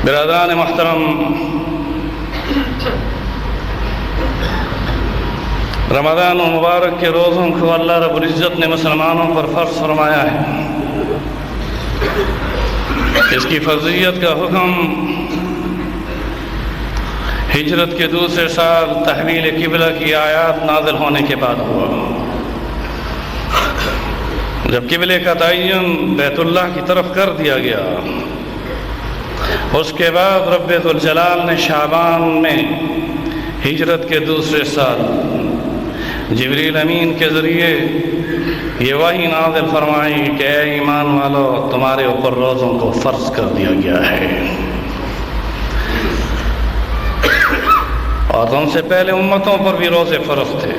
برادران محترم، رمضان المبارک کے روزوں کو اللہ رب العزت نے مسلمانوں پر فرض فرمایا ہے۔ اس کی فرضیت کا حکم ہجرت کے دوسرے سال تحویل قبلہ کی آیات نازل ہونے کے بعد ہوا، جب قبلے کا تعین بیت اللہ کی طرف کر دیا گیا۔ اس کے بعد رب ذوالجلال نے شعبان میں ہجرت کے دوسرے سال جبریل امین کے ذریعے یہ وحی نازل فرمائی کہ اے ایمان والو، تمہارے اوپر روزوں کو فرض کر دیا گیا ہے، اور تم سے پہلے امتوں پر بھی روزے فرض تھے،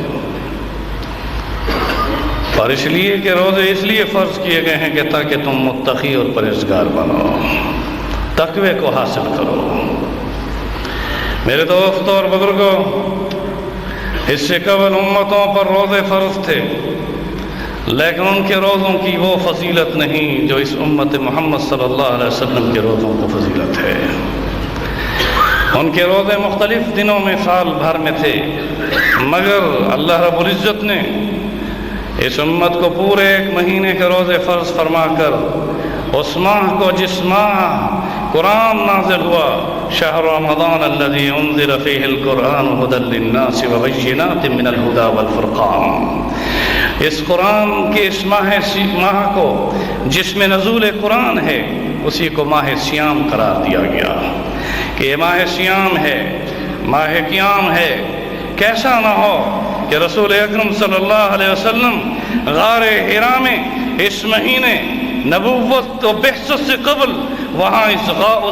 اور اس لیے کہ روزے اس لیے فرض کیے گئے ہیں کہ تاکہ تم متقی اور پرہیزگار بنو، تقوی کو حاصل کرو۔ میرے دوستوں اور بزرگوں، اس سے قبل امتوں پر روزے فرض تھے، لیکن ان کے روزوں کی وہ فضیلت نہیں جو اس امت محمد صلی اللہ علیہ وسلم کے روزوں کو فضیلت ہے۔ ان کے روزے مختلف دنوں میں سال بھر میں تھے، مگر اللہ رب العزت نے اس امت کو پورے ایک مہینے کے روزے فرض فرما کر اس ماہ کو جس ماہ قرآن نازل ہوا، شہر رمضان الذی انزل فیہ القرآن ھدی للناس وبینات من الھدی والفرقان، اس قرآن کے اس ماہ کو جس میں نزول قرآن ہے، اسی کو ماہ سیام قرار دیا گیا کہ یہ ماہ سیام ہے، ماہ قیام ہے۔ کیسا نہ ہو کہ رسول اکرم صلی اللہ علیہ وسلم غار حرا میں اس مہینے نبوت و بعثت سے قبل وہاں اس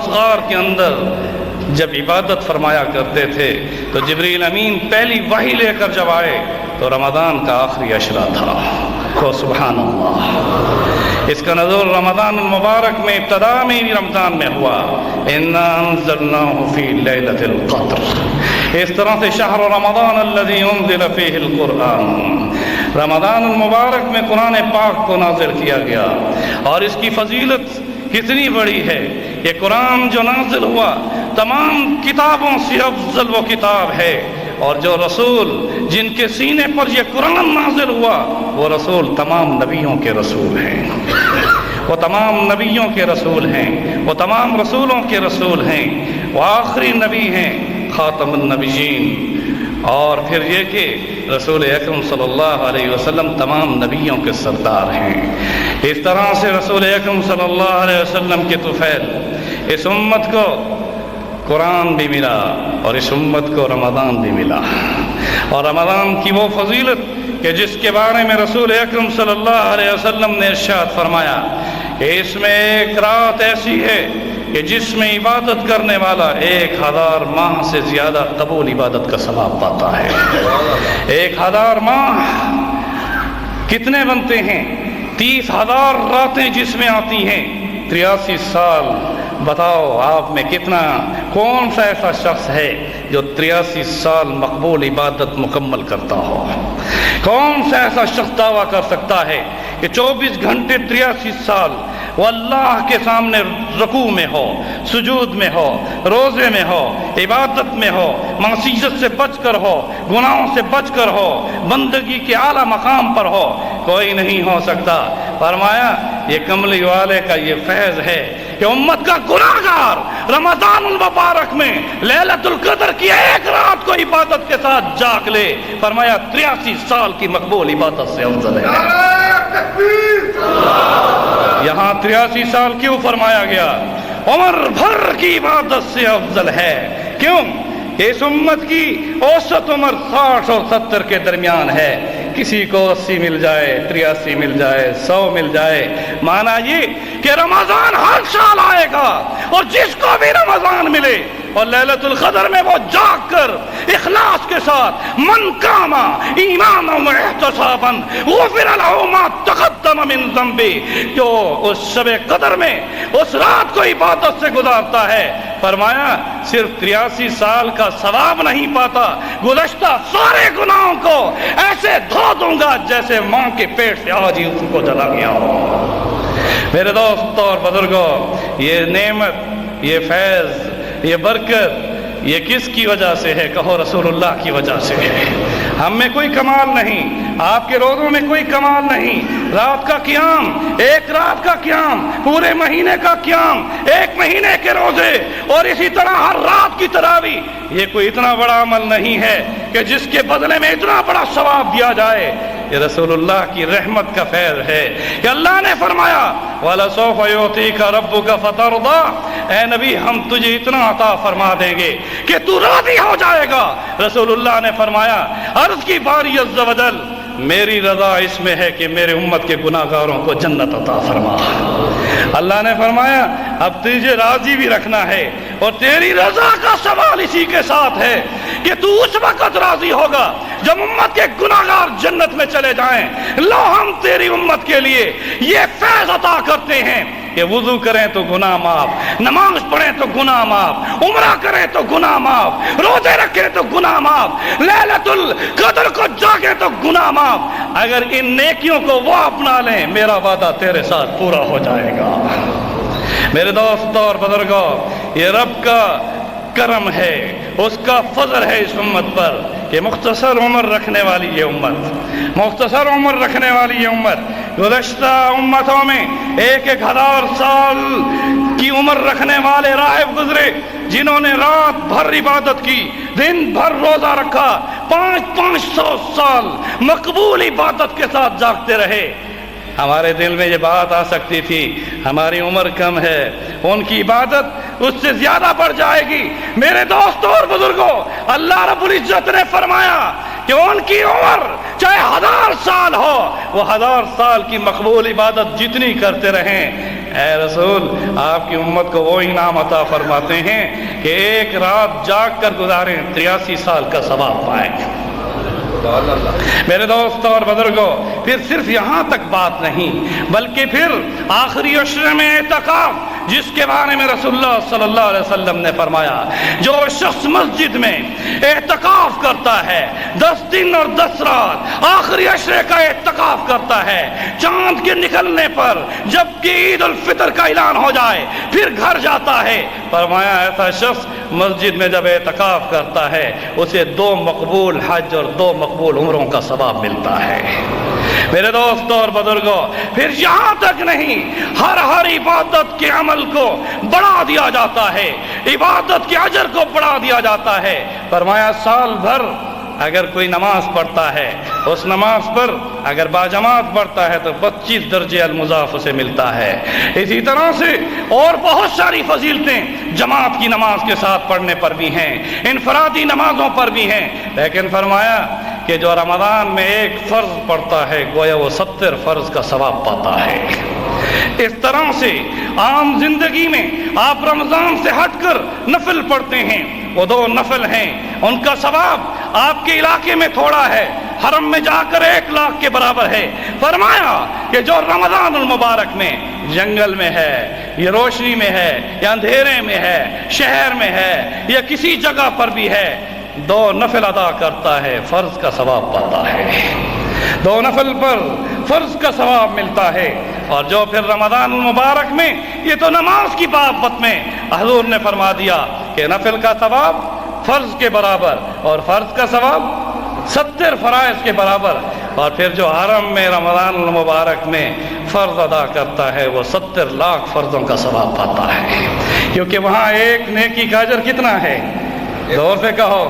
غار کے اندر جب عبادت فرمایا کرتے تھے، تو جبریل امین پہلی وحی لے کر جب آئے تو رمضان کا آخری عشرہ تھا۔ کو سبحان اللہ، اس کا نزول رمضان المبارک میں ابتدا میں ہی رمضان میں ہوا، انا انزلناہ فی لیلۃ القدر۔ اس طرح سے شہر رمضان الذی انزل فیہ القرآن، رمضان المبارک میں قرآن پاک کو نازل کیا گیا، اور اس کی فضیلت کتنی بڑی ہے۔ یہ قرآن جو نازل ہوا تمام کتابوں سے افضل وہ کتاب ہے، اور جو رسول جن کے سینے پر یہ قرآن نازل ہوا وہ رسول تمام نبیوں کے رسول ہیں، وہ تمام نبیوں کے رسول ہیں، وہ تمام رسولوں کے رسول ہیں، وہ آخری نبی ہیں، خاتم النبیین۔ اور پھر یہ کہ رسول اکرم صلی اللہ علیہ وسلم تمام نبیوں کے سردار ہیں۔ اس طرح سے رسول اکرم صلی اللہ علیہ وسلم کے طفیل اس امت کو قرآن بھی ملا، اور اس امت کو رمضان بھی ملا، اور رمضان کی وہ فضیلت کہ جس کے بارے میں رسول اکرم صلی اللہ علیہ وسلم نے ارشاد فرمایا کہ اس میں ایک رات ایسی ہے کہ جس میں عبادت کرنے والا 1000 ماہ سے زیادہ قبول عبادت کا ثواب پاتا ہے۔ 1000 ماہ کتنے بنتے ہیں؟ 30,000 راتیں جس میں آتی ہیں، 83 سال۔ بتاؤ آپ میں کتنا، کون سا ایسا شخص ہے جو 83 سال مقبول عبادت مکمل کرتا ہو؟ کون سا ایسا شخص دعویٰ کر سکتا ہے کہ 24 گھنٹے 83 سال وہ اللہ کے سامنے رکوع میں ہو، سجود میں ہو، روزے میں ہو، عبادت میں ہو، معصیت سے بچ کر ہو، گناہوں سے بچ کر ہو، بندگی کے اعلیٰ مقام پر ہو؟ کوئی نہیں ہو سکتا۔ فرمایا یہ کملی والے کا یہ فیض ہے کہ امت کا گناہگار رمضان المبارک میں لیلۃ القدر کی ایک رات کو عبادت کے ساتھ جاگ لے، فرمایا 83 سال کی مقبول عبادت سے افضل ہے۔ یہاں 83 سال کیوں فرمایا گیا؟ عمر بھر کی عبادت سے افضل ہے۔ کیوں؟ کہ اس امت کی اوسط عمر 60 اور 70 کے درمیان ہے۔ کسی کو 80 مل جائے، 83 مل جائے، 100 مل جائے، مانا یہ کہ رمضان ہر سال آئے گا، اور جس کو بھی رمضان ملے اور لیلۃ القدر میں وہ جاگ کر اخلاص کے ساتھ من قام ایمانا واحتسابا غفر له ما تقدم من ذنبه، جو اس شب قدر میں اس رات کو عبادت سے گزارتا ہے، فرمایا صرف 83 سال کا ثواب نہیں پاتا، گزشتہ سارے گناہوں کو ایسے دھو دوں گا جیسے ماں کے پیٹ سے آج ہی اس کو جلا گیا ہو۔ میرے دوستوں اور بزرگوں، یہ نعمت یہ فیض، یہ برکت، یہ کس کی وجہ سے ہے؟ کہو رسول اللہ کی وجہ سے ہے۔ ہم میں کوئی کمال نہیں، آپ کے روزوں میں کوئی کمال نہیں۔ رات کا قیام، ایک رات کا قیام، پورے مہینے کا قیام، ایک مہینے کے روزے، اور اسی طرح ہر رات کی تراویح، یہ کوئی اتنا بڑا عمل نہیں ہے کہ جس کے بدلے میں اتنا بڑا ثواب دیا جائے۔ یہ رسول اللہ کی رحمت کا فیض ہے کہ اللہ نے فرمایا وَلَسَوْفَ يُعْطِيكَ رَبُّكَ فَتَرْضَىٰ، اے نبی ہم تجھے اتنا عطا فرما دیں گے کہ تو راضی ہو جائے گا۔ رسول اللہ نے فرمایا عرض کی باری عز و جل، میری رضا اس میں ہے کہ میرے امت کے گناہ گاروں کو جنت عطا فرما۔ اللہ نے فرمایا اب تجھے راضی بھی رکھنا ہے، اور تیری رضا کا سوال اسی کے ساتھ ہے کہ تو اس وقت راضی ہوگا جب امت کے گناہ گار جنت میں چلے جائیں۔ لو ہم تیری امت کے لیے یہ فیض عطا کرتے ہیں کہ وضو کریں تو گناہ معاف، نماز پڑھیں تو گناہ معاف، عمرہ کریں تو گناہ معاف، روزے رکھیں تو گناہ معاف، لیلۃ القدر کو جاگیں تو گناہ معاف۔ اگر ان نیکیوں کو وہ اپنا لیں، میرا وعدہ تیرے ساتھ پورا ہو جائے گا۔ میرے دوستوں اور بزرگوں، یہ رب کا کرم ہے، اس کا فضل ہے اس امت پر کہ مختصر عمر رکھنے والی یہ امت، مختصر عمر رکھنے والی یہ امت، گزشتہ امتوں میں 1000 سال کی عمر رکھنے والے راہب گزرے، جنہوں نے رات بھر عبادت کی، دن بھر روزہ رکھا، 500 سال مقبول عبادت کے ساتھ جاگتے رہے۔ ہمارے دل میں یہ بات آ سکتی تھی ہماری عمر کم ہے، ان کی عبادت اس سے زیادہ بڑھ جائے گی۔ میرے دوستوں اور بزرگوں، اللہ رب العزت نے فرمایا کہ ان کی عمر چاہے 1000 سال ہو، وہ 1000 سال کی مقبول عبادت جتنی کرتے رہیں۔ اے رسول، آپ کی امت کو وہ انعام عطا فرماتے ہیں کہ ایک رات جاگ کر گزاریں 83 سال کا ثواب پائیں۔ میرے دوستوں اور بزرگوں، پھر صرف یہاں تک بات نہیں، بلکہ پھر آخری عشرے میں اعتکاف، جس کے بارے میں رسول اللہ صلی اللہ علیہ وسلم نے فرمایا جو شخص مسجد میں اعتکاف کرتا ہے 10 دن اور 10 رات، آخری عشرے کا اعتکاف کرتا ہے، چاند کے نکلنے پر جب کہ عید الفطر کا اعلان ہو جائے پھر گھر جاتا ہے، فرمایا ایسا شخص مسجد میں جب اعتکاف کرتا ہے اسے 2 مقبول حج اور 2 مقبول عمروں کا ثواب ملتا ہے۔ میرے دوستوں اور بزرگوں، پھر یہاں تک نہیں، ہر عبادت کے عمل کو بڑھا دیا جاتا ہے، عبادت کے اجر کو بڑھا دیا جاتا ہے۔ فرمایا سال بھر اگر کوئی نماز پڑھتا ہے، اس نماز پر اگر باجماعت پڑھتا ہے تو 25 درجے المضاف اسے ملتا ہے۔ اسی طرح سے اور بہت ساری فضیلتیں جماعت کی نماز کے ساتھ پڑھنے پر بھی ہیں، انفرادی نمازوں پر بھی ہیں۔ لیکن فرمایا کہ جو رمضان میں ایک فرض پڑھتا ہے گویا وہ 70 فرض کا ثواب پاتا ہے۔ اس طرح سے عام زندگی میں آپ رمضان سے ہٹ کر نفل پڑھتے ہیں، وہ 2 نفل ہیں، ان کا ثواب آپ کے علاقے میں تھوڑا ہے، حرم میں جا کر 1 لاکھ کے برابر ہے۔ فرمایا کہ جو رمضان المبارک میں جنگل میں ہے، یہ روشنی میں ہے، یا اندھیرے میں ہے، شہر میں ہے، یا کسی جگہ پر بھی ہے، 2 نفل ادا کرتا ہے، فرض کا ثواب پاتا ہے، 2 نفل پر فرض کا ثواب ملتا ہے۔ اور جو پھر رمضان المبارک میں، یہ تو نماز کی بابت میں حضور نے فرما دیا کہ نفل کا ثواب فرض کے برابر اور فرض کا ثواب 70 فرائض کے برابر، اور پھر جو حرم میں رمضان المبارک میں فرض ادا کرتا ہے وہ 70 لاکھ فرضوں کا ثواب پاتا ہے، کیونکہ وہاں ایک نیکی کا اجر کتنا ہے؟ زور سے کہو،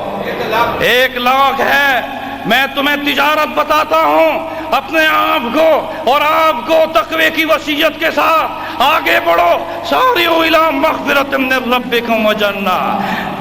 1 لاکھ ہے۔ میں تمہیں تجارت بتاتا ہوں، اپنے آپ کو اور آپ کو تقوی کی وصیت کے ساتھ آگے بڑھو۔ ساریعوا الی مغفرۃ من ربکم وجنہ،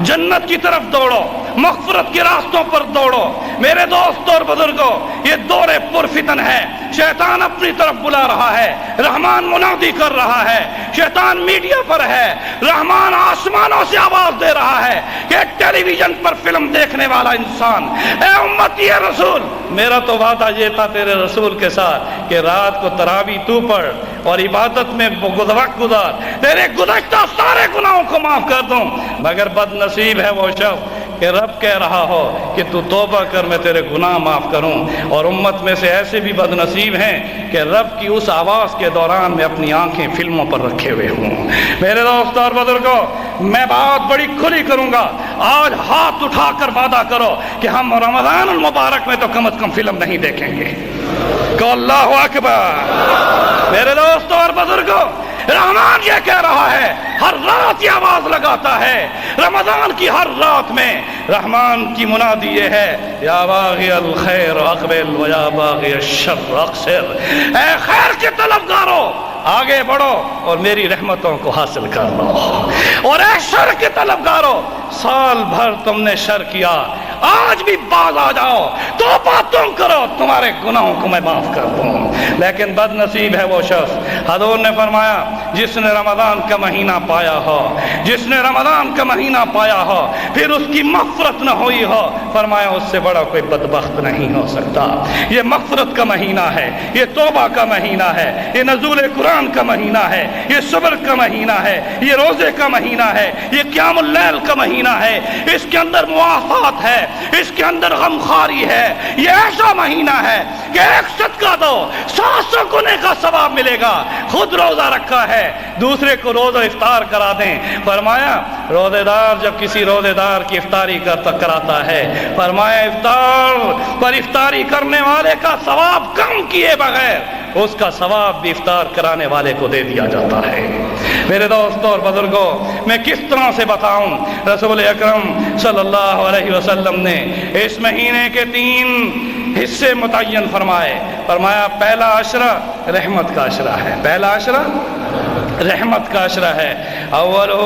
جنت کی طرف دوڑو، مغفرت کے راستوں پر دوڑو۔ میرے دوستوں اور بزرگوں، یہ دور پرفتن ہے، شیطان اپنی طرف بلا رہا ہے، رحمان منادی کر رہا ہے، شیطان میڈیا پر ہے، رحمان آسمانوں سے آواز دے رہا ہے کہ ٹیلی ویژن پر فلم دیکھنے والا انسان، اے امتی رسول، میرا تو وعدہ یہ تھا تیرے رسول کے ساتھ کہ رات کو تراویح تو پڑھ اور عبادت میں وقت گزار، تیرے گزشتہ سارے گناہوں کو معاف کر دوں، مگر بد نصیب ہے وہ شخص کہ رب کہہ رہا ہو کہ تو توبہ کر میں تیرے گناہ معاف کروں، اور امت میں سے ایسے بھی بد نصیب ہیں کہ رب کی اس آواز کے دوران میں اپنی آنکھیں فلموں پر رکھے ہوئے ہوں۔ میرے دوست اور بزرگوں، میں بات بڑی کھلی کروں گا، آج ہاتھ اٹھا کر وعدہ کرو کہ ہم رمضان المبارک میں تو کم از کم فلم نہیں دیکھیں گے۔ کہ اللہ اکبر۔ میرے دوستوں اور بزرگوں، رحمان یہ کہہ رہا ہے، ہر رات یہ آواز لگاتا ہے، رمضان کی ہر رات میں رحمان کی منادی یہ ہے، یا باغی الخیر اقبل و یا باغی الشر اقصر، اے خیر کے طلبگاروں آگے بڑھو اور میری رحمتوں کو حاصل کر لو، اور اے شر کے طلبگاروں سال بھر تم نے شر کیا، آج بھی باز آ جاؤ، توبہ تم کرو، تمہارے گناہوں کو میں معاف کر دوں۔ لیکن بد نصیب ہے وہ شخص، حضور نے فرمایا جس نے رمضان کا مہینہ پایا ہو، جس نے رمضان کا مہینہ پایا ہو پھر اس کی مغفرت نہ ہوئی ہو، فرمایا اس سے بڑا کوئی بدبخت نہیں ہو سکتا۔ یہ مغفرت کا مہینہ ہے، یہ توبہ کا مہینہ ہے، یہ نزول قرآن کا مہینہ ہے، یہ صبر کا مہینہ ہے، یہ روزے کا مہینہ ہے، یہ قیام اللیل کا مہینہ ہے، اس کے اندر موافات ہے، اس کے اندر غمخواری ہے، یہ ایسا مہینہ ہے کہ ایک صدقہ دو 700 گنے کا ثواب ملے گا۔ خود روزہ رکھا ہے، دوسرے کو روزہ افطار کرا دیں، فرمایا روزے دار جب کسی روزے دار کی افطاری کراتا ہے، فرمایا افطار پر افطاری کرنے والے کا ثواب کم کیے بغیر اس کا ثواب بھی افطار کرانے والے کو دے دیا جاتا ہے۔ میرے دوستوں اور بزرگوں، میں کس طرح سے بتاؤں، رسول اکرم صلی اللہ علیہ وسلم نے اس مہینے کے 3 حصے متعین فرمائے۔ فرمایا پہلا عشرہ رحمت کا عشرہ ہے، پہلا عشرہ رحمت کا عشرہ ہے، اولہ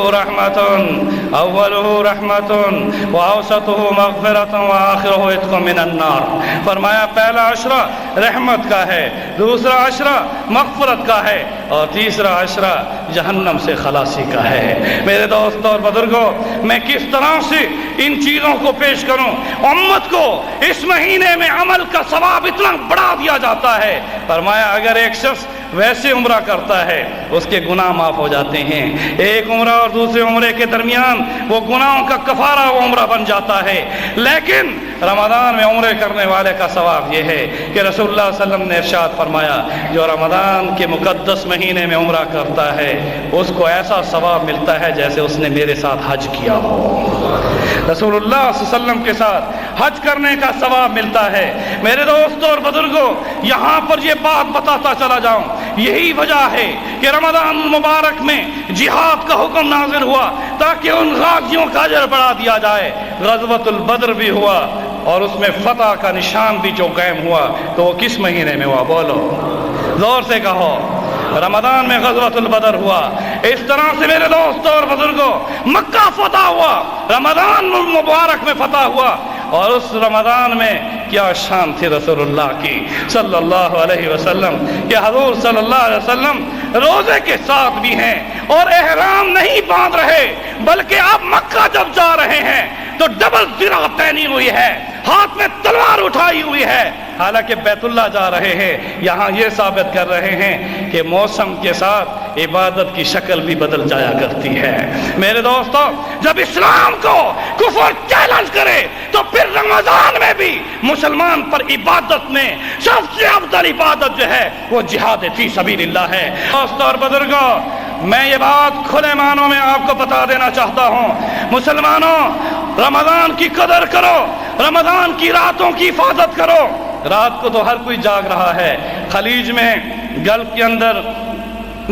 رحمت واوسطہ مغفرۃ وآخرہ عتق من النار۔ فرمایا پہلا عشرہ رحمت کا ہے، دوسرا عشرہ مغفرت کا ہے، اور تیسرا عشرہ جہنم سے خلاصی کا ہے۔ میرے دوستوں اور بزرگوں، میں کس طرح سے ان چیزوں کو پیش کروں؟ امت کو اس مہینے میں عمل کا ثواب اتنا بڑھا دیا جاتا ہے، فرمایا اگر ایک شخص ویسے عمرہ کرتا ہے اس کے گناہ معاف ہو جاتے ہیں، ایک عمرہ اور دوسرے عمرے کے درمیان وہ گناہوں کا کفارہ وہ عمرہ بن جاتا ہے۔ لیکن رمضان میں عمرے کرنے والے کا ثواب یہ ہے کہ رسول اللہ صلی اللہ علیہ وسلم نے ارشاد فرمایا جو رمضان کے مقدس مہینے میں عمرہ کرتا ہے اس کو ایسا ثواب ملتا ہے جیسے اس نے میرے ساتھ حج کیا ہو۔ رسول اللہ صلی اللہ علیہ وسلم کے ساتھ حج کرنے کا ثواب ملتا ہے۔ میرے دوستوں اور بزرگوں، یہاں پر یہ بات بتاتا چلا جاؤں، یہی وجہ ہے کہ رمضان المبارک میں جہاد کا حکم نازل ہوا تاکہ ان غازیوں کا اجر بڑھا دیا جائے۔ غزوۃ البدر بھی ہوا اور اس میں فتح کا نشان بھی جو قائم ہوا، تو وہ کس مہینے میں ہوا؟ بولو، زور سے کہو۔ رمضان میں غزوۃ البدر ہوا۔ اس طرح سے میرے دوستوں اور بزرگوں، مکہ فتح ہوا، رمضان المبارک میں فتح ہوا، اور اس رمضان میں کیا شان تھی رسول اللہ کی صلی اللہ علیہ وسلم کہ حضور صلی اللہ علیہ وسلم روزے کے ساتھ بھی ہیں اور احرام نہیں باندھ رہے، بلکہ اب مکہ جب جا رہے ہیں تو ڈبل زرہ پہنی ہوئی ہے، ہاتھ میں تلوار اٹھائی ہوئی ہے، حالانکہ بیت اللہ جا رہے ہیں۔ یہاں یہ ثابت کر رہے ہیں کہ موسم کے ساتھ عبادت کی شکل بھی بدل جایا کرتی ہے۔ میرے دوستو، جب اسلام کو کفر چیلنج کرے تو پھر رمضان میں بھی مسلمان پر عبادت میں سب سے افضل عبادت جو ہے وہ جہاد فی سبیل اللہ ہے۔ دوستو اور بزرگوں، میں یہ بات کھلے معنوں میں آپ کو بتا دینا چاہتا ہوں، مسلمانوں رمضان کی قدر کرو، رمضان کی راتوں کی حفاظت کرو۔ رات کو تو ہر کوئی جاگ رہا ہے، خلیج میں گلف کے اندر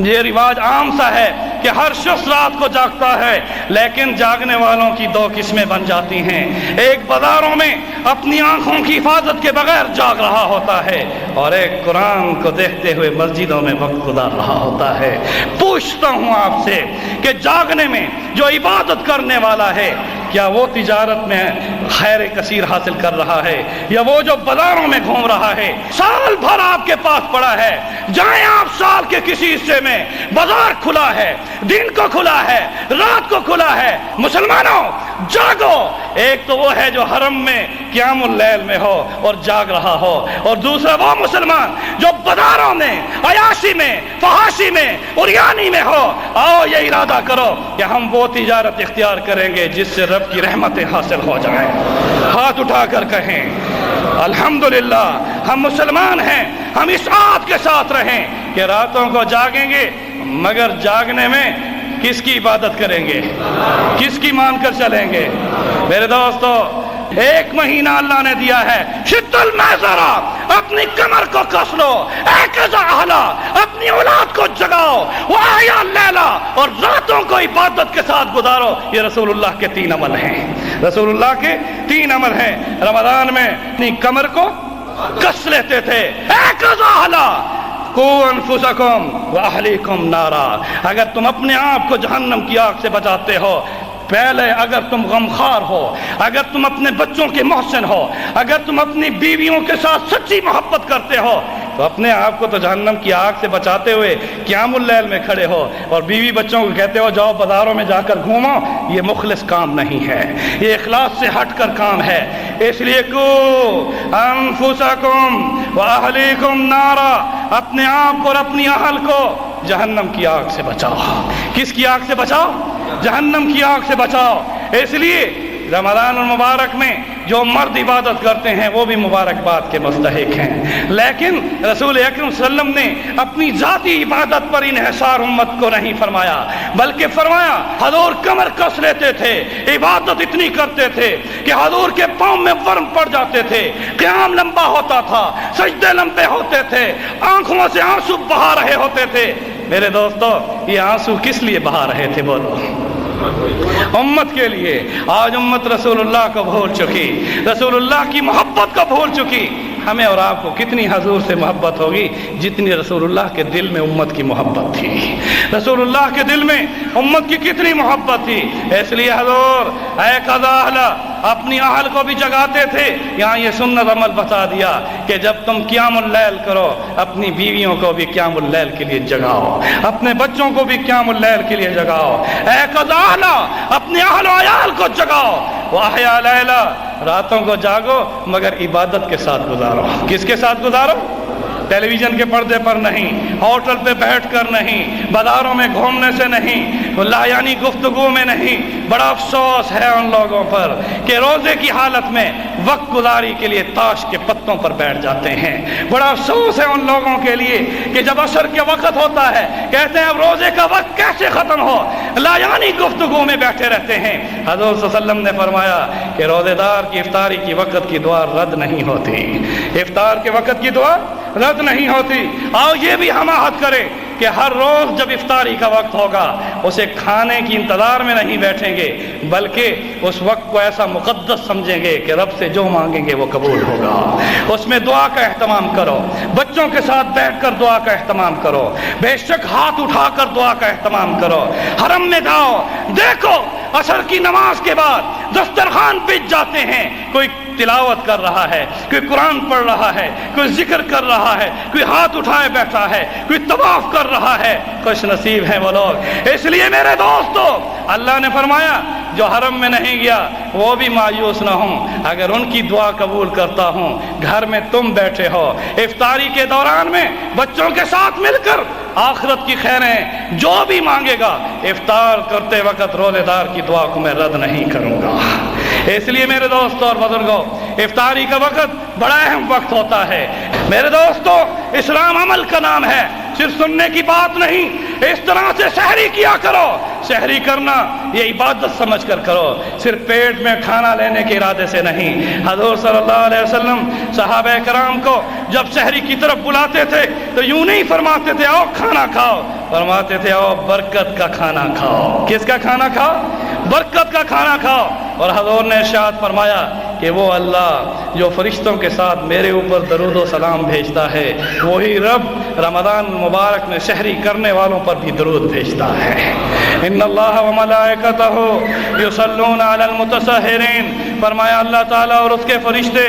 یہ رواج عام سا ہے کہ ہر شخص رات کو جاگتا ہے، لیکن جاگنے والوں کی 2 قسمیں بن جاتی ہیں۔ ایک بازاروں میں اپنی آنکھوں کی حفاظت کے بغیر جاگ رہا ہوتا ہے، اور ایک قرآن کو دیکھتے ہوئے مسجدوں میں وقت گزار رہا ہوتا ہے۔ پوچھتا ہوں آپ سے کہ جاگنے میں جو عبادت کرنے والا ہے، کیا وہ تجارت میں خیر کثیر حاصل کر رہا ہے، یا وہ جو بازاروں میں گھوم رہا ہے؟ سال بھر آپ کے پاس پڑا ہے، جائیں آپ سال کے کسی حصے میں، بازار کھلا ہے، دن کو کھلا ہے، رات کو کھلا ہے مسلمانوں جاگو. ایک تو وہ ہے جو حرم میں قیام اللیل میں ہو اور جاگ رہا ہو، اور دوسرا وہ مسلمان جو بازاروں میں عیاشی میں فحاشی میں عریانی میں ہو. آؤ یہ ارادہ کرو کہ ہم وہ تجارت اختیار کریں گے جس سے رب کی رحمتیں حاصل ہو جائیں. ہاتھ اٹھا کر کہیں الحمدللہ ہم مسلمان ہیں. ہم اس عہد کے ساتھ رہیں کہ راتوں کو جاگیں گے، مگر جاگنے میں کس کی عبادت کریں گے، کس کی مان کر چلیں گے؟ میرے دوستو، 1 مہینہ اللہ نے دیا ہے. شد المیسرہ، اپنی کمر کو کس لو. ایقظہ اہلا، اپنی اولاد کو جگاؤ. واحیا اللیلہ، اور راتوں کو عبادت کے ساتھ گزارو. یہ رسول اللہ کے 3 عمل ہیں. رسول اللہ کے 3 عمل ہیں. رمضان میں اپنی کمر کو کس لیتے تھے. ایقظہ اہلا، قوا انفسکم واہلیکم نارا. اگر تم اپنے آپ کو جہنم کی آگ سے بچاتے ہو، پہلے اگر تم غمخوار ہو، اگر تم اپنے بچوں کے محسن ہو، اگر تم اپنی بیویوں کے ساتھ سچی محبت کرتے ہو، تو اپنے آپ کو تو جہنم کی آگ سے بچاتے ہوئے قیام اللیل میں کھڑے ہو، اور بیوی بچوں کو کہتے ہو جاؤ بازاروں میں جا کر گھومو. یہ مخلص کام نہیں ہے، یہ اخلاص سے ہٹ کر کام ہے. اس لیے کو انفسکم واہلیکم نارا، اپنے آپ کو اور اپنی اہل کو جہنم کی آگ سے بچاؤ. کس کی آگ سے بچاؤ؟ جہنم کی آگ سے بچاؤ. اس لیے رمضان المبارک میں جو مرد عبادت کرتے ہیں وہ بھی مبارکباد کے مستحق ہیں، لیکن رسول اکرم صلی اللہ علیہ وسلم نے اپنی ذاتی عبادت پر انحصار امت کو نہیں فرمایا، بلکہ فرمایا حضور کمر کس لیتے تھے، عبادت اتنی کرتے تھے کہ حضور کے پاؤں میں ورم پڑ جاتے تھے، قیام لمبا ہوتا تھا، سجدے لمبے ہوتے تھے، آنکھوں سے آنسو بہا رہے ہوتے تھے. میرے دوستو، یہ آنسو کس لیے بہا رہے تھے؟ بولو. امت کے لیے. آج امت رسول اللہ کو بھول چکی، رسول اللہ کی محبت کو بھول چکی. ہمیں اور آپ کو کتنی حضور سے محبت ہوگی جتنی رسول اللہ کے دل میں امت کی محبت تھی. رسول اللہ کے دل میں امت کی کتنی محبت تھی. اس لیے حضور اے قضا اہلا اپنی اہل کو بھی جگاتے تھے. یہاں یہ سنت عمل بتا دیا کہ جب تم قیام اللیل کرو اپنی بیویوں کو بھی قیام اللیل کے لیے جگاؤ، اپنے بچوں کو بھی قیام اللیل کے لیے جگاؤ. اے قضا اہلا اپنے اہل و عیال کو جگاؤ. واحیا لیلا، راتوں کو جاگو مگر عبادت کے ساتھ گزارو. کس کے ساتھ گزارو؟ ٹیلی ویژن کے پردے پر نہیں، ہوٹل پہ بیٹھ کر نہیں، بازاروں میں گھومنے سے نہیں، لایانی گفتگو میں نہیں. بڑا افسوس ہے ان لوگوں پر کہ روزے کی حالت میں وقت گزاری کے لیے تاش کے پتوں پر بیٹھ جاتے ہیں. بڑا افسوس ہے ان لوگوں کے لیے کہ جب عصر کے وقت ہوتا ہے کہتے ہیں اب روزے کا وقت کیسے ختم ہو، لایانی گفتگو میں بیٹھے رہتے ہیں. حضور صلی اللہ علیہ وسلم نے فرمایا کہ روزے دار کی افطاری کی وقت کی دعا رد نہیں ہوتی. افطار کے وقت کی دعا رد نہیں ہوتی. آؤ یہ بھی ہم عہد کریں کہ ہر روز جب افطاری کا وقت ہوگا اسے کھانے کی انتظار میں نہیں بیٹھیں گے، بلکہ اس وقت کو ایسا مقدس سمجھیں گے کہ رب سے جو مانگیں گے وہ قبول ہوگا. اس میں دعا کا اہتمام کرو، بچوں کے ساتھ بیٹھ کر دعا کا اہتمام کرو، بے شک ہاتھ اٹھا کر دعا کا اہتمام کرو. حرم میں جاؤ، دیکھو عصر کی نماز کے بعد دسترخوان بچ جاتے ہیں، کوئی تلاوت کر رہا ہے، کوئی قرآن پڑھ رہا ہے، کوئی ذکر کر رہا ہے، کوئی ہاتھ اٹھائے بیٹھا ہے، کوئی طواف کر رہا ہے. خوش نصیب ہیں وہ لوگ. اس لیے میرے دوستو اللہ نے فرمایا جو حرم میں نہیں گیا وہ بھی مایوس نہ ہوں، اگر ان کی دعا قبول کرتا ہوں. گھر میں تم بیٹھے ہو افطاری کے دوران میں بچوں کے ساتھ مل کر آخرت کی خیریں جو بھی مانگے گا افطار کرتے وقت روزے دار کی دعا کو میں رد نہیں کروں گا. اس لیے میرے دوستوں اور بزرگوں افطاری کا وقت بڑا اہم وقت ہوتا ہے. میرے دوستوں اسلام عمل کا نام ہے، صرف سننے کی بات نہیں. اس طرح سے سحری کیا کرو. سحری کرنا یہ عبادت سمجھ کر کرو، صرف پیٹ میں کھانا لینے کے ارادے سے نہیں. حضور صلی اللہ علیہ وسلم صحابہ کرام کو جب سحری کی طرف بلاتے تھے تو یوں نہیں فرماتے تھے آؤ کھانا کھاؤ، فرماتے تھے آؤ برکت کا کھانا کھاؤ. کس کا کھانا کھاؤ؟ برکت کا کھانا کھاؤ. اور حضور نے ارشاد فرمایا کہ وہ اللہ جو فرشتوں کے ساتھ میرے اوپر درود و سلام بھیجتا ہے وہی رب رمضان مبارک میں سحری کرنے والوں پر بھی درود بھیجتا ہے. ان اللہ و ملائکتہ یصلون علی المتسحرین، فرمایا اللہ تعالیٰ اور اس کے فرشتے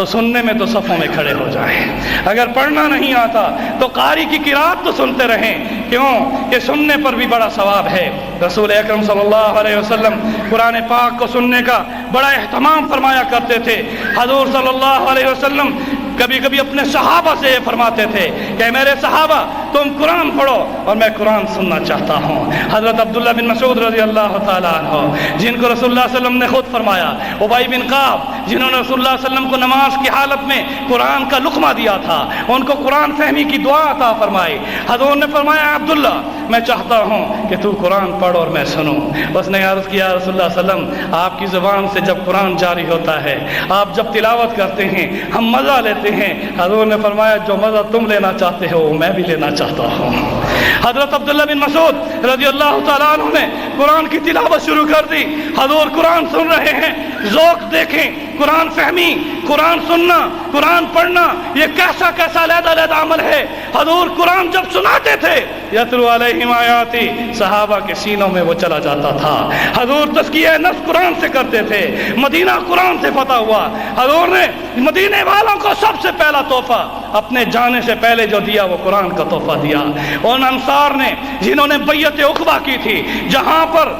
تو سننے میں تو صفوں میں کھڑے ہو جائیں، اگر پڑھنا نہیں آتا تو قاری کی قرات تو سنتے رہیں، کیوں کہ سننے پر بھی بڑا ثواب ہے۔ رسول اکرم صلی اللہ علیہ وسلم قرآن پاک کو سننے کا بڑا اہتمام فرمایا کرتے تھے۔ حضور صلی اللہ علیہ وسلم کبھی کبھی اپنے صحابہ سے یہ فرماتے تھے کہ میرے صحابہ تم قرآن پڑھو اور میں قرآن سننا چاہتا ہوں۔ حضرت عبداللہ بن مسعود رضی اللہ تعالیٰ عنہ، جن کو رسول اللہ صلی اللہ علیہ وسلم نے خود فرمایا، ابی بن کعب جنہوں نے رسول اللہ صلی اللہ علیہ وسلم کو نماز کی حالت میں قرآن کا لقمہ دیا تھا، ان کو قرآن فہمی کی دعا عطا فرمائی۔ حضور نے فرمایا عبداللہ میں چاہتا ہوں کہ تو قرآن پڑھ اور میں سنوں۔ اس نے عرض کیا رسول اللہ صلی اللہ علیہ وسلم آپ کی زبان سے جب قرآن جاری ہوتا ہے، آپ جب تلاوت کرتے ہیں ہم مزہ لیتے ہیں۔ حضور نے فرمایا جو مزہ تم لینا چاہتے ہو وہ میں بھی لینا چاہتا ہوں۔ حضرت عبداللہ بن مسعود رضی اللہ تعالیٰ عنہ نے قرآن کی تلاوت شروع کر دی۔ حضور قرآن سن رہے ہیں، ذوق دیکھیں، قرآن فہمی، قرآن سننا، قرآن پڑھنا یہ کیسا کیسا علیحدہ علیحدہ عمل ہے۔ حضور قرآن جب سناتے تھے یتلو علیہم آیاتی، صحابہ کے سینوں میں وہ چلا جاتا تھا۔ حضور تزکیہ نفس قرآن سے کرتے تھے، مدینہ قرآن سے فتح ہوا۔ حضور نے مدینے والوں کو سب سے پہلا تحفہ اپنے جانے سے پہلے جو دیا وہ قرآن کا تحفہ دیا۔ ان انصار نے جنہوں نے بیعت عقبہ کی تھی، جہاں پر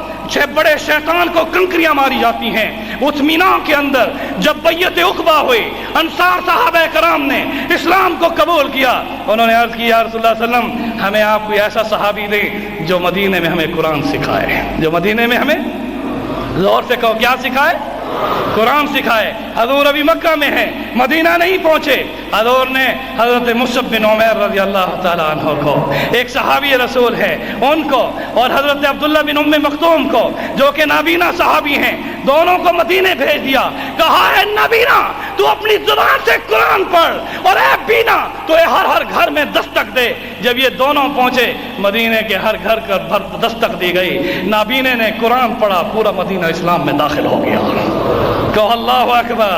بڑے شیطان کو کنکریاں ماری جاتی ہیں، اس مینا کے اندر جب بیعت عقبہ ہوئی، انصار صحابہ کرام نے اسلام کو قبول کیا۔ انہوں نے عرض کی یا رسول اللہ صلی اللہ علیہ وسلم ہمیں آپ کوئی ایسا صحابی دیں جو مدینے میں ہمیں قرآن سکھائے، جو مدینے میں ہمیں، زور سے کہو کیا سکھائے؟ قرآن سکھائے۔ حضور ابھی مکہ میں ہیں، مدینہ نہیں پہنچے۔ حضور نے حضرت مصعب بن عمیر رضی اللہ تعالیٰ عنہ کو، ایک صحابی رسول ہے، ان کو اور حضرت عبداللہ بن ام مکتوم کو جو کہ نابینا صحابی ہیں، دونوں کو مدینے بھیج دیا۔ کہا ہے نابینا تو اپنی زبان سے قرآن پڑھ، اور اے بینا تو ہر ہر گھر میں دستک دے۔ جب یہ دونوں پہنچے مدینے کے ہر گھر پر دستک دی گئی، نابینے نے قرآن پڑھا، پورا مدینہ اسلام میں داخل ہو گیا۔ کہو اللہ اکبر۔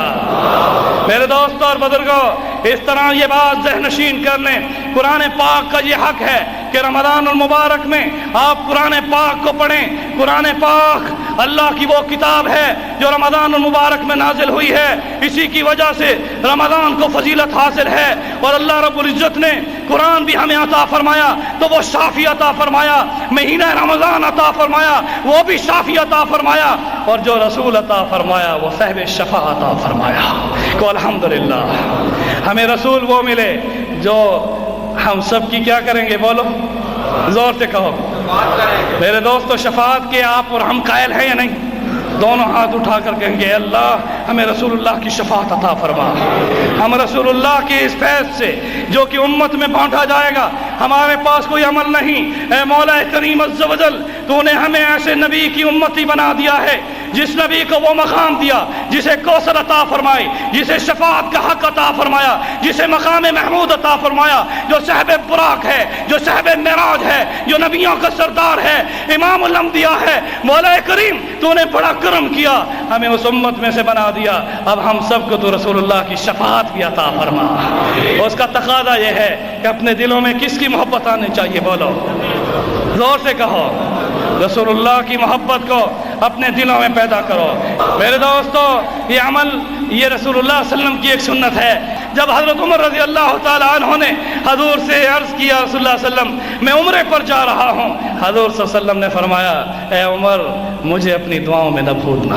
میرے دوستوں اور بزرگوں، اس طرح یہ بات ذہن نشین کر لیں، قرآن پاک کا یہ حق ہے کہ رمضان المبارک میں آپ قرآن پاک کو پڑھیں۔ قرآن پاک اللہ کی وہ کتاب ہے جو رمضان المبارک میں نازل ہوئی ہے، اسی کی وجہ سے رمضان کو فضیلت حاصل ہے۔ اور اللہ رب العزت نے قرآن بھی ہمیں عطا فرمایا تو وہ شافی عطا فرمایا، مہینہ رمضان عطا فرمایا وہ بھی شافی عطا فرمایا، اور جو رسول عطا فرمایا وہ صاحب شفا عطا فرمایا۔ کو الحمدللہ ہمیں رسول وہ ملے جو ہم سب کی کیا کریں گے؟ بولو زور سے کہو میرے دوستو، شفاعت کے آپ اور ہم قائل ہیں یا نہیں؟ دونوں ہاتھ اٹھا کر کہیں گے اللہ ہمیں رسول اللہ کی شفاعت عطا فرما۔ ہم رسول اللہ کی اس فیض سے جو کہ امت میں بانٹا جائے گا، ہمارے پاس کوئی عمل نہیں۔ اے مولا کریم عز و جل، تو نے ہمیں ایسے نبی کی امتی بنا دیا ہے جس نبی کو وہ مقام دیا جسے کوثر عطا فرمائی، جسے شفاعت کا حق عطا فرمایا، جسے مقام محمود عطا فرمایا، جو صاحب براق ہے، جو صاحب معراج ہے، جو نبیوں کا سردار ہے، امام الانبیاء ہے۔ مولا کریم تو نے بڑا کرم کیا، ہمیں اس امت میں سے بنا دیا۔ اب ہم سب کو تو رسول اللہ کی شفاعت بھی عطا فرما۔ اس کا تقاضا یہ ہے کہ اپنے دلوں میں کس کی محبت آنی چاہیے؟ بولو زور سے کہو، رسول اللہ کی محبت کو اپنے دلوں میں پیدا کرو۔ میرے دوستو، یہ عمل یہ رسول اللہ صلی اللہ علیہ وسلم کی ایک سنت ہے۔ جب حضرت عمر رضی اللہ تعالیٰ عنہ نے حضور سے عرض کیا رسول اللہ صلی اللہ علیہ وسلم میں عمرے پر جا رہا ہوں، حضور صلی اللہ علیہ وسلم نے فرمایا اے عمر مجھے اپنی دعاؤں میں نہ بھولنا۔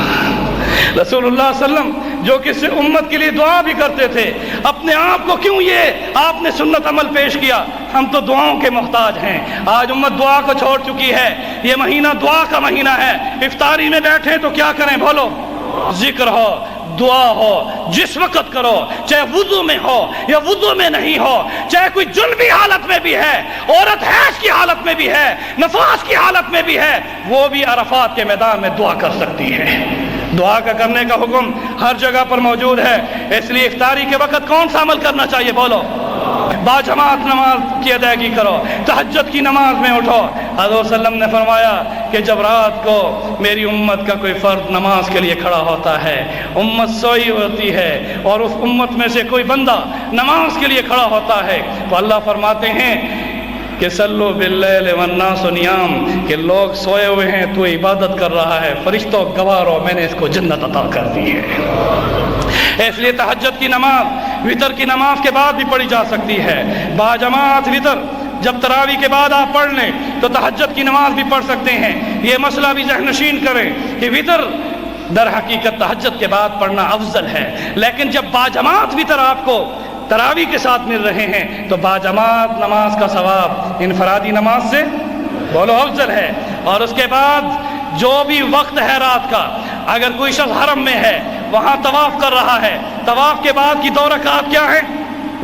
رسول اللہ صلی اللہ علیہ وسلم جو کسی امت کے لیے دعا بھی کرتے تھے، اپنے آپ کو کیوں یہ آپ نے سنت عمل پیش کیا؟ ہم تو دعاؤں کے محتاج ہیں۔ آج امت دعا کو چھوڑ چکی ہے۔ یہ مہینہ دعا کا مہینہ ہے۔ افطاری میں بیٹھے تو کیا کریں؟ بولو ذکر ہو، دعا ہو، جس وقت کرو، چاہے وضو میں ہو یا وضو میں نہیں ہو، چاہے کوئی جنبی حالت میں بھی ہے، عورت حیض کی حالت میں بھی ہے، نفاس کی حالت میں بھی ہے، وہ بھی عرفات کے میدان میں دعا کر سکتی ہے۔ دعا کا کرنے کا حکم ہر جگہ پر موجود ہے۔ اس لیے افطاری کے وقت کون سا عمل کرنا چاہیے؟ بولو باجماعت نماز کی ادائیگی کرو، تہجد کی نماز میں اٹھو۔ حضور صلی اللہ علیہ وسلم نے فرمایا کہ جب رات کو میری امت کا کوئی فرد نماز کے لیے کھڑا ہوتا ہے، امت سوئی ہوتی ہے اور اس امت میں سے کوئی بندہ نماز کے لیے کھڑا ہوتا ہے، تو اللہ فرماتے ہیں کہ سلو باللیل والناس نیام، کہ لوگ سوئے ہوئے ہیں تو عبادت کر رہا ہے، فرشتوں گوار ہو میں نے اس کو جنت عطا کر دی ہے۔ اس لیے تہجد کی نماز وتر کی نماز کے بعد بھی پڑھی جا سکتی ہے، باجماعت وتر جب تراویح کے بعد آپ پڑھ لیں تو تہجد کی نماز بھی پڑھ سکتے ہیں۔ یہ مسئلہ بھی ذہن نشین کریں کہ وتر در حقیقت تہجد کے بعد پڑھنا افضل ہے، لیکن جب باجماعت وتر آپ کو تراویح کے ساتھ مل رہے ہیں تو باجماعت نماز کا ثواب انفرادی نماز سے بولو افضل ہے۔ اور اس کے بعد جو بھی وقت ہے رات کا، اگر کوئی شخص حرم میں ہے وہاں طواف کر رہا ہے، طواف کے بعد کی 2 رکعات کیا ہیں؟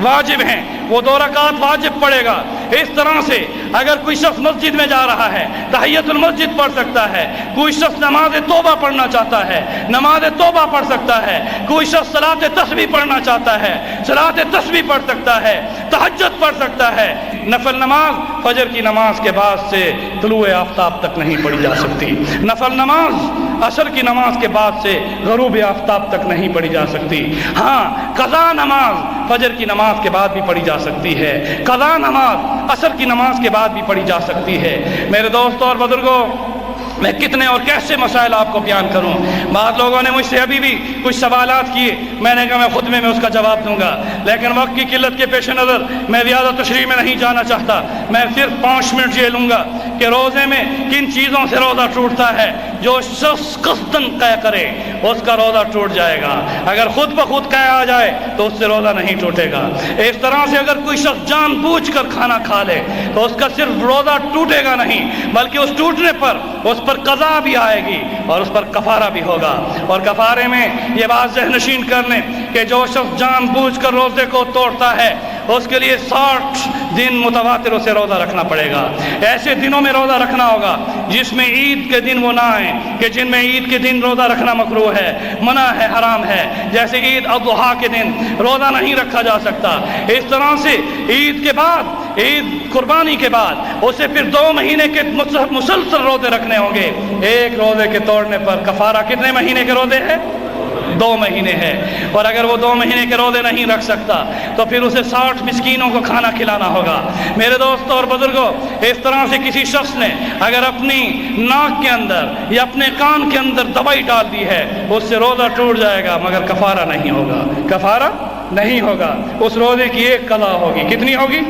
واجب ہیں، وہ 2 رکعات واجب پڑھے گا۔ اس طرح سے اگر کوئی شخص مسجد میں جا رہا ہے تحیۃ المسجد پڑھ سکتا ہے، کوئی شخص نماز توبہ پڑھنا چاہتا ہے نماز توبہ پڑھ سکتا ہے، کوئی شخص صلاۃ تسبیح پڑھنا چاہتا ہے صلاۃ تسبیح پڑھ سکتا ہے، تہجد پڑھ سکتا ہے۔ نفل نماز فجر کی نماز کے بعد سے طلوع آفتاب تک نہیں پڑھی جا سکتی، نفل نماز عصر کی نماز کے بعد سے غروب آفتاب تک نہیں پڑھی جا سکتی۔ ہاں قضا نماز فجر کی نماز کے بعد بھی پڑھی جا سکتی ہے، قضا نماز عصر کی نماز کے بعد بھی پڑھی جا سکتی ہے۔ میرے دوستوں اور بزرگوں، میں کتنے اور کیسے مسائل آپ کو بیان کروں۔ بعض لوگوں نے مجھ سے ابھی بھی کچھ سوالات کیے، میں نے کہا میں خطبے میں اس کا جواب دوں گا، لیکن وقت کی قلت کے پیش نظر میں زیادہ تشریح میں نہیں جانا چاہتا۔ میں صرف 5 منٹ یہ لوں گا کہ روزے میں کن چیزوں سے روزہ ٹوٹتا ہے۔ جو شخص قصداً قے کرے اس کا روزہ ٹوٹ جائے گا، اگر خود بخود قے آ جائے تو اس سے روزہ نہیں ٹوٹے گا۔ اس طرح سے اگر کوئی شخص جان بوجھ کر کھانا کھا لے تو اس کا صرف روزہ ٹوٹے گا نہیں، بلکہ اس ٹوٹنے پر اس پر قضا بھی آئے گی اور اس پر کفارہ بھی ہوگا۔ اور کفارے میں یہ بات ذہن نشین کر لیں کہ جو شخص جان بوجھ کر روزے کو توڑتا ہے اس کے لیے 60 دن متواتر اسے روزہ رکھنا پڑے گا۔ ایسے دنوں میں روزہ رکھنا ہوگا جس میں عید کے دن وہ نہ آئیں، کہ جن میں عید کے دن روزہ رکھنا مکروہ ہے، منع ہے، حرام ہے۔ جیسے عید الاضحیٰ کے دن روزہ نہیں رکھا جا سکتا۔ اس طرح سے عید کے بعد، عید قربانی کے بعد اسے پھر 2 مہینے کے مسلسل روزے رکھنے ہوں گے۔ ایک روزے کے توڑنے پر کفارہ کتنے مہینے کے روزے ہیں؟ 2 مہینے ہے۔ اور اگر وہ 2 مہینے کے روزے نہیں رکھ سکتا تو پھر اسے 60 مسکینوں کو کھانا کھلانا ہوگا۔ میرے دوستوں اور بزرگوں، اس طرح سے کسی شخص نے اگر اپنی ناک کے اندر یا اپنے کان کے اندر دوائی ڈال دی ہے اس سے روزہ ٹوٹ جائے گا، مگر کفارہ نہیں ہوگا، کفارہ نہیں ہوگا۔ اس روزے کی ایک قضا ہوگی۔ کتنی ہوگی؟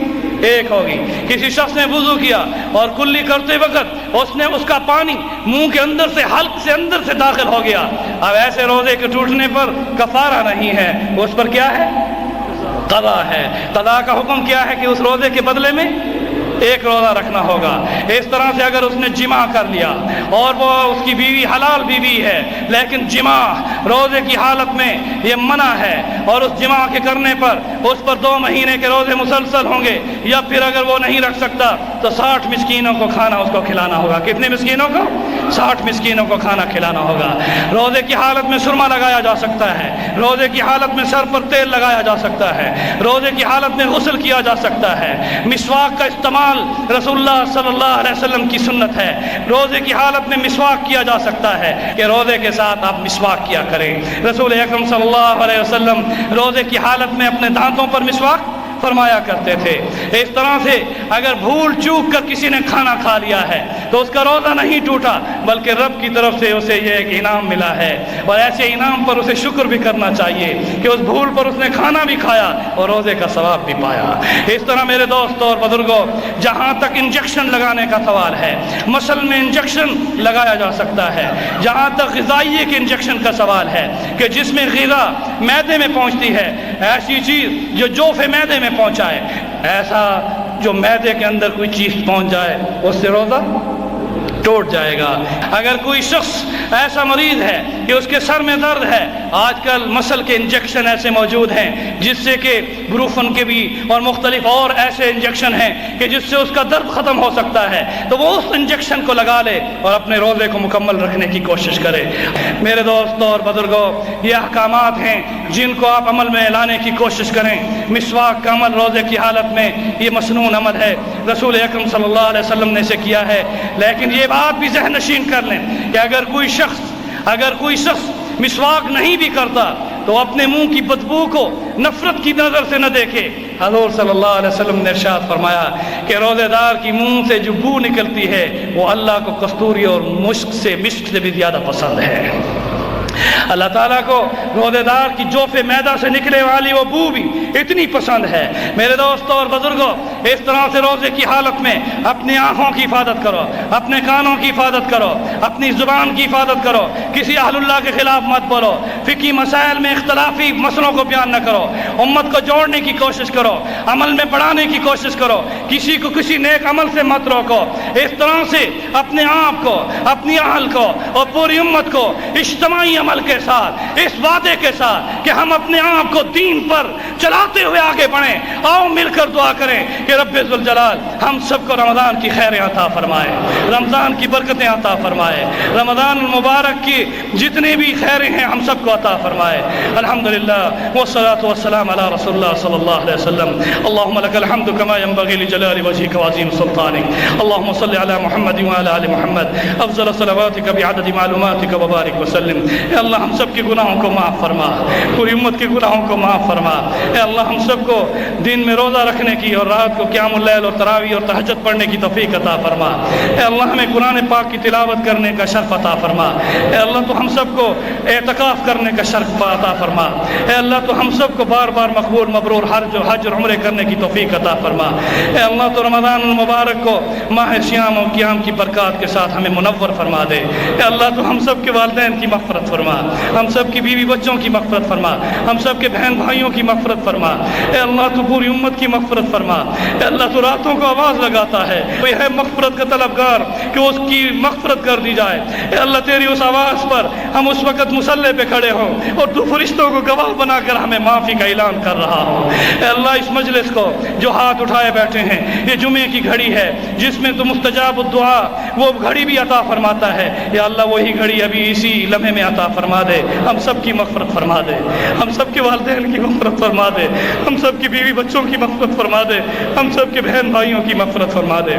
ایک ہوگی۔ کسی شخص نے وضو کیا اور کلی کرتے وقت اس کا پانی منہ کے اندر سے، حلق سے اندر سے داخل ہو گیا، اب ایسے روزے کے ٹوٹنے پر کفارہ نہیں ہے، اس پر کیا ہے؟ قضا ہے۔ قضا کا حکم کیا ہے کہ اس روزے کے بدلے میں ایک روزہ رکھنا ہوگا۔ اس طرح سے اگر اس نے جماع کر لیا اور وہ اس کی بیوی حلال بیوی ہے لیکن جماع روزے کی حالت میں یہ منع ہے اور اس جماع کے کرنے پر اس پر 2 مہینے کے روزے مسلسل ہوں گے، یا پھر اگر وہ نہیں رکھ سکتا تو 60 مسکینوں کو کھانا اس کو کھلانا ہوگا۔ کتنے مسکینوں کو؟ 60 مسکینوں کو کھانا کھلانا ہوگا۔ روزے کی حالت میں سرما لگایا جا سکتا ہے، روزے کی حالت میں سر پر تیل لگایا جا سکتا ہے، روزے کی حالت میں غسل کیا جا سکتا ہے۔ مسواک کا استعمال رسول اللہ صلی اللہ علیہ وسلم کی سنت ہے، روزے کی حالت میں مسواک کیا جا سکتا ہے کہ روزے کے ساتھ آپ مسواک کیا کریں۔ رسول اکرم صلی اللہ علیہ وسلم روزے کی حالت میں اپنے دانتوں پر مسواک فرمایا کرتے تھے۔ اس طرح سے اگر بھول چوک کر کسی نے کھانا کھا لیا ہے تو اس کا روزہ نہیں ٹوٹا، بلکہ رب کی طرف سے اسے یہ ایک انعام ملا ہے، اور ایسے انعام پر اسے شکر بھی کرنا چاہیے کہ اس بھول پر اس نے کھانا بھی کھایا اور روزے کا ثواب بھی پایا۔ اس طرح میرے دوستوں اور بزرگوں، جہاں تک انجیکشن لگانے کا سوال ہے، مسل میں انجیکشن لگایا جا سکتا ہے۔ جہاں تک غذائیے کے انجیکشن کا سوال ہے کہ جس میں غذا معدے میں پہنچتی ہے، ایسی چیز جو جوف معدے میں پہنچائے، ایسا جو معدے کے اندر کوئی چیز پہنچ جائے اس سے روزہ ٹوٹ جائے گا۔ اگر کوئی شخص ایسا مریض ہے کہ اس کے سر میں درد ہے، آج کل مسل کے انجیکشن ایسے موجود ہیں جس سے کہ بروفن کے بھی اور مختلف اور ایسے انجیکشن ہیں کہ جس سے اس کا درد ختم ہو سکتا ہے، تو وہ اس انجیکشن کو لگا لے اور اپنے روزے کو مکمل رکھنے کی کوشش کرے۔ میرے دوستوں اور بزرگوں، یہ احکامات ہیں جن کو آپ عمل میں لانے کی کوشش کریں۔ مسواک کا عمل روزے کی حالت میں یہ مسنون عمل ہے، رسول اکرم صلی اللہ علیہ وسلم نے اسے کیا ہے۔ لیکن یہ بات بھی ذہن نشین کر لیں کہ اگر کوئی شخص مسواک نہیں بھی کرتا تو اپنے منہ کی بدبو کو نفرت کی نظر سے نہ دیکھے، حضور صلی اللہ علیہ وسلم نے ارشاد فرمایا کہ روزے دار کی منہ سے جو بو نکلتی ہے وہ اللہ کو کستوری اور مشک سے بھی زیادہ پسند ہے۔ اللہ تعالیٰ کو روزے دار کی جوف معدہ سے نکلنے والی وہ بو بھی اتنی پسند ہے۔ میرے دوستوں اور بزرگوں، اس طرح سے روزے کی حالت میں اپنی آنکھوں کی حفاظت کرو، اپنے کانوں کی حفاظت کرو، اپنی زبان کی حفاظت کرو، کسی اہل اللہ کے خلاف مت بولو، فقہی مسائل میں اختلافی مسئلوں کو بیان نہ کرو، امت کو جوڑنے کی کوشش کرو، عمل میں بڑھانے کی کوشش کرو، کسی کو کسی نیک عمل سے مت روکو۔ اس طرح سے اپنے آپ کو، اپنی اہل کو اور پوری امت کو اجتماعی عمل کے ساتھ، اس وعدے کے ساتھ کہ ہم اپنے آپ کو دین پر چلاتے ہوئے آگے بڑھیں، آؤ مل کر دعا کریں کہ رب ذوالجلال ہم سب کو رمضان کی خیریں عطا فرمائے، رمضان کی برکتیں عطا فرمائے، رمضان المبارک کی جتنی بھی خیریں ہیں ہم سب کو عطا فرمائے۔ الحمدللہ والصلاة والسلام علی رسول اللہ صلی اللہ علیہ وسلم۔ اللہم لک الحمد کما ینبغی لجلال وجہک وعظیم سلطانک۔ اللہم صلی علی محمد وعلی آل محمد افضل صلواتک بعدد معلوماتک وبارک وسلم۔ اے اللہ ہم سب کے گناہوں کو معاف فرما، پوری امت کے گناہوں کو معاف فرما۔ اے اللہ ہم سب کو دن میں روزہ رکھنے کی اور رات کو قیام اللیل اور تراویح اور تہجد پڑھنے کی توفیق عطا فرما۔ اے اللہ ہمیں قرآن پاک کی تلاوت کرنے کا شرف عطا فرما۔ اے اللہ تو ہم سب کو اعتکاف کرنے کا شرف عطا فرما۔ اے اللہ تو ہم سب کو بار بار مقبول مبرور حج اور عمرے کرنے کی توفیق عطا فرما۔ اے اللہ تو رمضان المبارک کو ماہ صیام و قیام کی برکات کے ساتھ ہمیں منور فرما دے۔ اے اللہ تو ہم سب کے والدین کی مغفرت فرما، ہم سب کی بیوی بچوں کی مغفرت فرما، ہم سب کے بہن بھائیوں کی مغفرت فرما۔ اے اللہ تو پوری امت کی مغفرت فرما۔ اے اللہ تو راتوں کو آواز لگاتا ہے، کوئی ہے مغفرت کا طلبگار کہ اس کی مغفرت کر دی جائے۔ اے اللہ تیری اس آواز پر ہم اس وقت مصلی پہ کھڑے ہوں اور تو فرشتوں کو گواہ بنا کر ہمیں معافی کا اعلان کر رہا ہو۔ اے اللہ اس مجلس کو جو ہاتھ اٹھائے بیٹھے ہیں، یہ جمعے کی گھڑی ہے جس میں تو مستجاب الدعا وہ گھڑی بھی عطا فرماتا ہے۔ یا اللہ وہی گھڑی ابھی اسی لمحے میں عطا فرما دے، ہم سب کی مغفرت فرما دے، ہم سب کے والدین کی مغفرت فرما دے، ہم سب کی بیوی بچوں کی مغفرت فرما دے، ہم سب کے بہن بھائیوں کی مغفرت فرما دے۔